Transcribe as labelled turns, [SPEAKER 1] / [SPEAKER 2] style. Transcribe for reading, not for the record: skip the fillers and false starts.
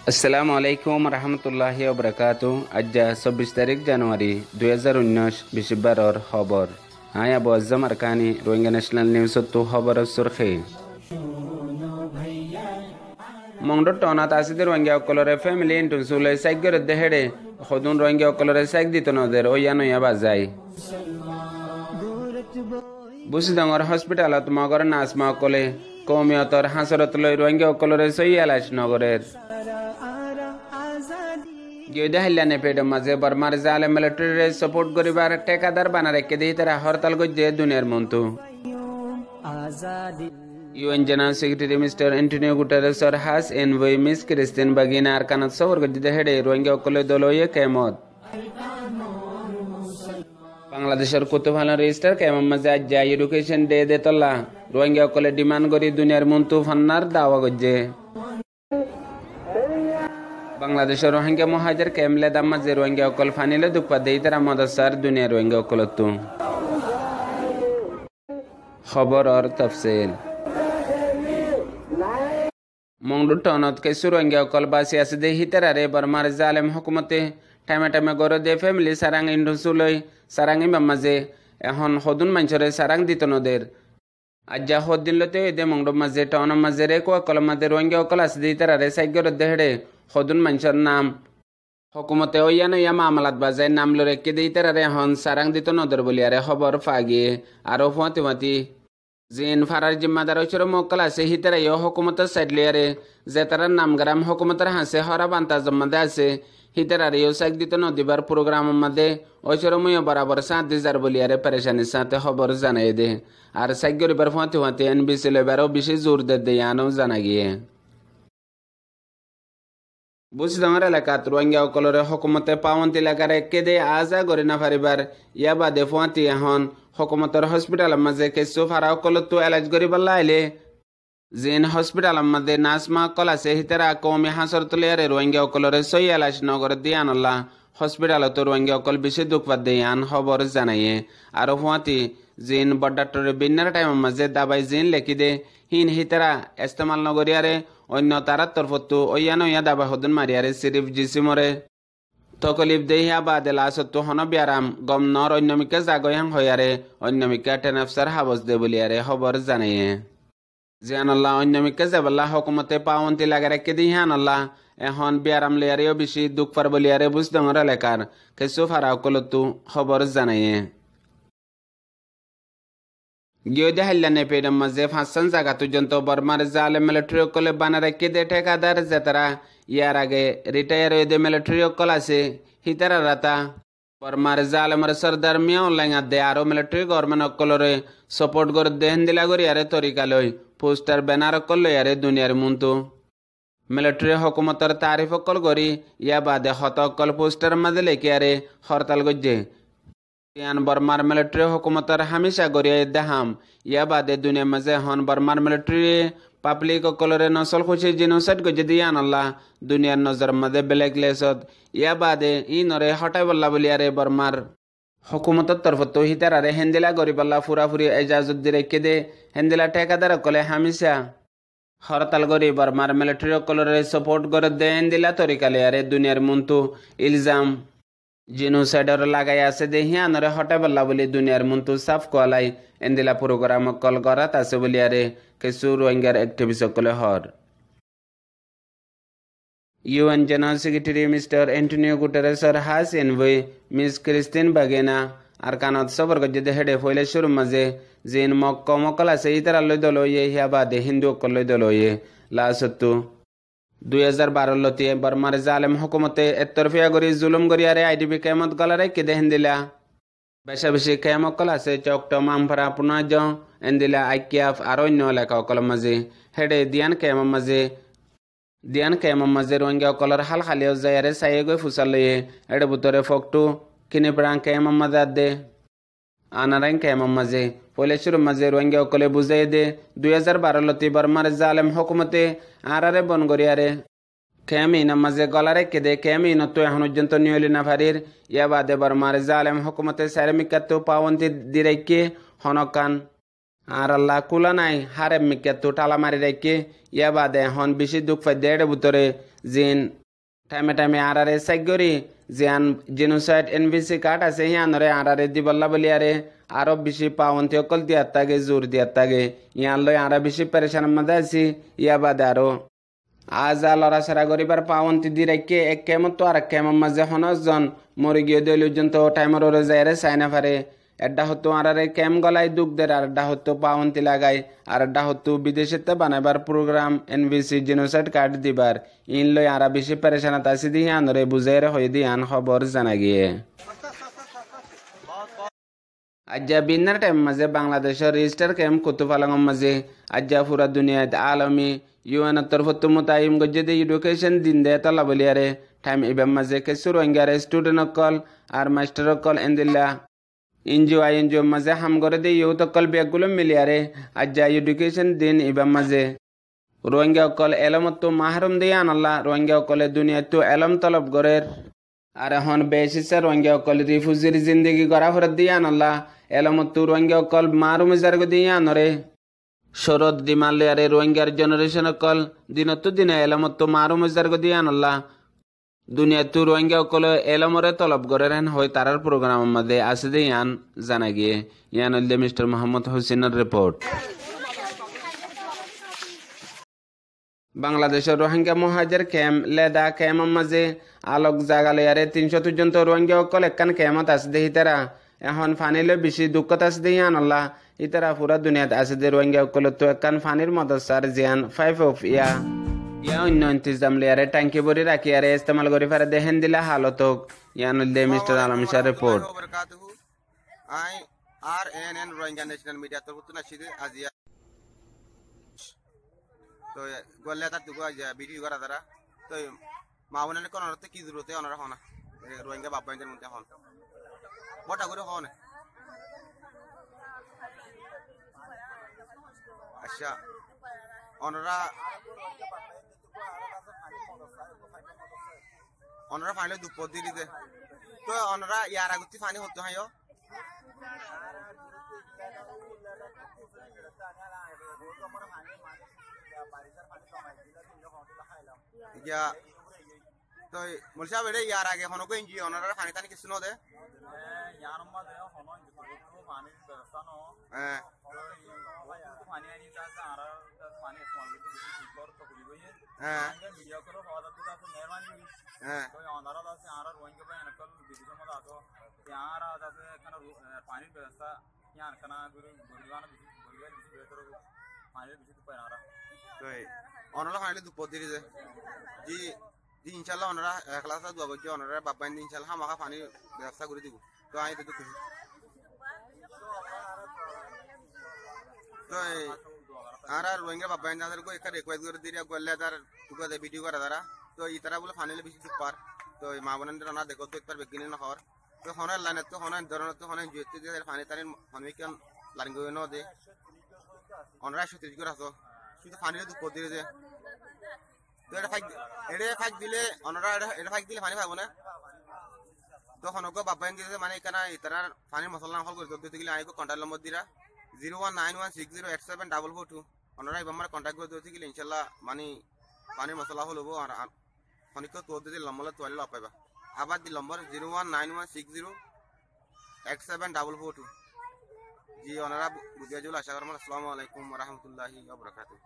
[SPEAKER 1] আসসালামু আলাইকুম রহমতুল্লাহি ওবরাকাতু। আজ 24 তারিখ জানুয়ারি 2019 বৃহস্পতিবার খবর। আয় Abu Azam Arakani Rohingya national news তো খবর সুরখি মংডো টনাত আসিদের রোহিঙ্গা অকলরে ফ্যামিলি ইন্টুনসুলে সাইগর দেহেড়ে খদুন রোহিঙ্গা অকলরে সাইক দিত নদের ওয়া নয়া বাজাই বুসিদঙ্গর হসপিটালত মগর নাসমা অকলে কৌমিয়তর হাসরত লই রোহিঙ্গা অকলরে সইয়ালাস নগরের গিয়ে হাইলানে পেডম মাঝে বর্মার জালে মিলিটারি সাপোর্ট করিবার টেকাদার বানা রেখে দিয়ে তারা হরতাল গজ্জে দুনিয়ার মন্তু UN general secretary mister Antonio গুটারেসর হাস এনভই মিস ক্রিস্টিন বাগিনা আর কানাত সবর গজ্জে হেডে রোহিঙ্গা অকলে দলয়ে কেমত বাংলাদেশের কুতুবহালা রেজিস্টার কেমন মাঝে আজ যায় এডুকেশন ডে দেতলা রোহিঙ্গা অকলে ডিমান্ড করি দুনিয়ার মন্তু ফান্নার দাওয়া গজ্জে বাংলাদেশের রোহিঙ্গা মহাজের কেমলে দামাজে রোহিঙ্গা অকল ফানিলে দুপা দেই তারা মদসার দুনিয়া রোহিঙ্গা অকলতু খবর আর তফসিল মংডু টনত কেসু রোহিঙ্গা অকল বাসি আছে দে হিতারারে বর্মার জালেম হুকুমতে টাইমে টাইমে গড় দে ফ্যামিলি সারাং ইন্ডুসুলই সারাং মাঝে এখন সদুন মানুষরে সারাং দিত নদের আজ যা হদ দিনলতে দে মংডু মাঝে টাউন মাঝে রে কো অকল মাঝে রোহিঙ্গা অকল আছে দে হিতারারে সাইগর দেহেড়ে সদুন মানুষের নাম হকুমতে ওয়া নয়া মামলাত বাজায় নাম লরে কে দে হিতারারে এখন সারাং দিত নদের বলিয়ারে খবর ফাগিয়ে আরো ফুয়াতি মাতি জিন ফারার জিম্মাদার ঐশ্বর মক্কল আছে হিতারা ইয় হকুমতের সাইডলিয়ারে যে তারা নামগ্রাম হকুমতের হাসে হরা বান্তা জম্মাদে আছে হিতারার ইয় সাইক দিত নদীবার প্রোগ্রাম মাদে ঐশ্বর মুয় বরাবর 7,000 বলিয়ারে পেরেশানির সাথে খবর জানাই দে আর সাইক গরিবার ফুয়াতি ফুয়াতি এনবিসি লেবারও বেশি জোর দে আনো জানা গিয়ে বুসিদঙ্গর এলাকাত রোহিঙ্গা অকলরে হকুমতে পাওয়ন্তি এলাকার কেদে আজা গড়ি না ফারিবার ইয়া বাদে ফুয়াতি এখন হকুমতের হসপিটাল মাঝে কেসু ফারা অকলতো এলাজ গরিবার লাইলে জিন হসপিটাল মাঝে নাসমা অকল আছে হিতারা কৌমি হাসর তুলিয়ারে রোহিঙ্গা অকলরে সই এলাজ নগর দিয়ানল্লাহ হসপিটালত রোহিঙ্গা অকল বেশি দুঃখপাত দিয়ান খবর জানাইয়ে আরো ফুয়াতি জিন বড্ডাটরে বিন্নার টাইম মাঝে দাবাই জিন লেখি দে হিন হিতারা ইস্তেমাল নগরিয়ারে অন্য তারার তরফতো ওয়া নয়া দাবা হদুন মারিয়ারে সিরিফ জিসিমরে তকলিফ দেহিয়া বাদে লাসত্তু হন বিয়ারাম গমনর অন্যমিকা জাগয়াং হয়ারে অন্যমিকা টেনফসার হাবস দে বলিয়ারে খবর জানাইয়ে জিয়ানল্লাহ অন্যমিকা যাবাল্লাহ হকুমতে পাওয়ন্তি লাগে রেখে দিহানল্লাহ এখন বিয়ারাম লিয়ারেও বেশি দুঃখ পার বলিয়ারে বুসদঙ্গর এলাকার কিছু ফারা অকলতো খবর জানাইয়ে গিয়ে হাইলানে পেডম মাঝে 5 জায়গা পর্যন্ত বর্মার জালে মিলিটারি অকলে বানা রেখে দে ঠেকাদার যে তারা ইয়ার আগে রিটায়ার হয়ে দে মিলিটারি অকল আছে হিতারা রাতা বর্মার জালেমর সর্দার মিয়া অনলাইন দে আরো মিলিটারি গভর্নমেন্ট অকলরে সাপোর্ট করে দেহেন দিলা করি আরে তরিকা লই পোস্টার ব্যানার অকল লই আরে দুনিয়ার মুন্তু মিলিটারি হকুমতর তারিফ অকল করি ইয়া বাদে হত অকল পোস্টার মাঝে লেখে আরে হরতাল গজ্জে ইয়ান বর্মার মিলিটারি হুকুমতর হামেশা গড়িয়ে দেহাম ইয়া বাদে দুনিয়া মাঝে হন বর্মার মিলিটারি পাবলিক অকলরে নসল খুশি জিনোসাইড গজে দিয়ান আল্লাহ দুনিয়ার নজর মাঝে ব্ল্যাক লিস্টত ইয়া বাদে ই নরে হটাই বল্লা বলিয়ারে বর্মার হুকুমতর তরফত হিতারারে হেন্দিলা গরিবাল্লা ফুরাফুরি এজাজত দি রেখে দে হেন্দিলা ঠেকাদার অকলে হামেশা হরতাল গরি বর্মার মিলিটারি অকলরে সাপোর্ট করে দে হেন্দিলা তরিকালে আরে দুনিয়ার মুন্তু ইলজাম জিনোসাইডর লাগাই আছে দেহিয়া নরে হটাই বল্লা বলি দুনিয়ার মুন্তু সাফ কলাই এন্দিলা প্রোগ্রাম কল করাত আছে বলিয়ারে কিছু রোহিঙ্গার অ্যাক্টিভিস্ট সকলে হর UN general secretary mister Antonio গুটারেসর হাস এনভই মিস ক্রিস্টিন বাগিনা আর কানত সবর গজ্জে হেডে ফইলে শুরু মাঝে জিন মক্কল আছে ইতারা লই দলয়ে হিয়া বাদে হিন্দু অকল লই দলয়ে লাসত্তু 2012 লতিয়ে বর্মার জালেম হুকুমতে একতরফিয়া গরি জুলুম গরিয়ারে আইডিবি কেমত গলারে কেদে হেন্দিলা বেশা বেশি কেমক কল আছে চকটম আমফারা পুনাজ এন্দিলা আইকিয়াফ আর অন্য এলাকা অকল মাঝে হেডে দিয়ান কেমম মাঝে রোহিঙ্গা অকলর হাল খালিও যায়ারে সাইয়ে গই ফুসাল লইয়ে এডে বুতরে ফকটু কিনে প্রাং কেমম মাঝে দে আনারাং কেমম মাঝে পয়লে শুরু মাঝে রোহিঙ্গা অকলে বুঝাই দে 2012 লতি বর্মার জালেম হুকুমতে আরারে বন গরিয়ারে কেমিনা মাঝে গলারে কেদে কেমিনা তো এখন পর্যন্ত নিয়লি না ফারির ইয়া বাদে বর্মার জালেম হুকুমতে সারমিকাতো পাওয়ন্তি দিরেকে হনকান আর আল্লাহ কুলা নাই হারে মিকে তো টালা মারি রেখে ইয়া বাদে হন বেশি দুঃখ পাই দেড় ভিতরে জিন টাইমে টাইমে আরারে সাইগরি জিয়ান জেনোসাইড এনবিসি কার্ড আছে হিয়ানরে আরারে দিবল্লা বলি আরে আরো বেশি পাওনতি অকল দিয়ার তাগে জোর দিয়ার তাগে ইয়ান লই আরা বেশি পেরেশানের মধ্যে আছি ইয়া বাদে আরো আজ লড়াছাড়া করিবার পাওনতি দি রেখে এক কেমত তো আর এক কেমন মাঝে হনজন মরে গিয়ে দলীয়জন তো টাইমের ওরে যাইরে চাই না পারে এড্ডা হতো আরারে ক্যাম গলাই দুঃখ দের আর এড্ডা হতো পাওনতি লাগাই আর এড্ডা হতো বিদেশেতে বানাবার প্রোগ্রাম এনবিসি জেনোসাইড কার্ড দিবার ইন লই আরা বেশি পেরেশানাত আসি দি আনরে বুঝাইরে হয়ে দি আন খবর জানা গিয়ে আজ্জা বিন্নার টাইম মাঝে বাংলাদেশের রেজিস্টার ক্যাম্প কুতুফালাঙ্গম মাঝে আজ্জা পুরা দুনিয়াত আলমী ইউএনের তরফত মোতায়েম গজ্জেদে এডুকেশন দিন দে তলা বলিয়ারে টাইম ইবাম মাঝে কেসু রোহিঙ্গারে স্টুডেন্ট অকল আর মাস্টার অকল এন্দিল্লা এনজিও মাঝে হাম করে দে ইউথ অকল ব্যাগগুলো মিলিয়ারে আজ্জা এডুকেশন দিন ইবাম মাঝে রোহিঙ্গা অকল এলমতো মাহরুম দিয়ে আনাল্লা রোহিঙ্গা অকলে দুনিয়াত এলম তলব গরের আর এখন বেশিসে রোহিঙ্গা অকল রিফিউজির জিন্দগি গড়া ফেরত দিয়ে আনাল্লা এলমতো রোহিঙ্গা অকল মারুম জারগো দিয়ে আনরে শরৎ দিমালিয়ারে রোহিঙ্গার জেনারেশন অকল দিনত দিনে এলমতো মারুম জারগো দিয়ে আনাল্লা দুনিয়াতো রোহিঙ্গা অকল এলমরে তলব গরেন হয় তারার প্রোগ্রাম মধ্যে আছে দে ইয়ান জানা গিয়ে ইয়ান হল মিস্টার মোহাম্মদ হোসেনের রিপোর্ট বাংলাদেশের রোহিঙ্গা মহাজের ক্যাম্প লেদা ক্যাম্পের মাঝে আলোক জাগালিয়ারে 300 পর্যন্ত রোহিঙ্গা অকল একখান ক্যাম্পত আছে দে হিতারা এখন ফানিলে বেশি দুঃখত আছে দে আনল্লাহ ইতারা পুরা দুনিয়াত আছে দে রোহিঙ্গা অকল তো একখান ফানির মদসার জিয়ান 5 অফ ইয়া অন্য ইন্তজাম লিয়ারে ট্যাঙ্কি ভরি রাখি আরে ইস্তেমাল করি ফারে দেহেন দিলা হালত ইয়ান দে mister Alam Shah report
[SPEAKER 2] I R N N Rohingya national media তো না সিদে আজিয়া তো গল্লে তার দুগো ভিডিও করা তারা তো মাউনানে কোন অর্থে কি জরুরতে অনরা হনা রোহিঙ্গা বাবাইদের মধ্যে হন বটা করে হন আচ্ছা অনরা ফাইলে দুপদ দিতে তো অনরা ইয়ার আগুতি ফানি হতো হাইও ইয়া তো মুলসা বেড়ে ইয়ার আগে হনো কো ইঞ্জি অনরা ফানি তানি কিছু নদে ইয়ার মধ্যে হনো ইঞ্জি তো পানি ব্যবস্থা নো হ্যাঁ পানি আনি তা আর পানি ইস্তেমাল করতে তো করি গই হ্যাঁ ভিডিও করো হওয়া যাচ্ছে তো মেহরবানি হ্যাঁ তো অনরা আছে আর রোহিঙ্গা ভাই নকল বিদেশের মধ্যে আতো ইয়ার আছে এখানে পানির ব্যবস্থা ইয়ার কানা গুরু গরিবানা গরিবের বেশি বেতর পানির বেশি তো পায়রা তো অনরা ফাইলে দুপদ দিরি যে জি জি ইনশাআল্লাহ অনরা ক্লাসা দুয়াব কি অনরা বাবাইন ইনশাআল্লাহ আমাকে পানি ব্যবস্থা করে দিব তো আই তো খুশি তো আর রোহিঙ্গা বাবাইন দাদের কো একটা রিকোয়েস্ট করে দিরিয়া গল্লে তার তুকো দে ভিডিও করা তারা তো ইতারা বলে ফানিলে বেশি পার তো মা বোনদের না দেখো তো একবার বেগিনে না হওয়ার তো হনার লাইনে তো হনার ধরনের তো হনার জুতে যে ফানি তারের হনমিকান লাইন গয় ন দে অনরা সত্যি করে আসো শুধু ফানিলে দুপদ দিরে যে তো এটা ফাইক দিলে অনরা এটা ফাইক দিলে ফানি পাবো না তো হনকো বাবাইন দিতে মানে এখানে ইতারার ফানির মশলা নকল করে দিতে গেলে আইকো কন্টাক্ট নম্বর দিরা 01916087442 অনরা ইবামার কন্টাক্ট করে দিতে গেলে ইনশাআল্লাহ মানে পানির মশলা হলবো আর হনিকো তো দিতে লম্বলা তোয়ালে পাইবা আবার দি নম্বর 01916087442 জি অনরা বুঝিয়া জুল আশা করম আসসালামু আলাইকুম ওয়া রাহমাতুল্লাহি ওয়া বারাকাতুহু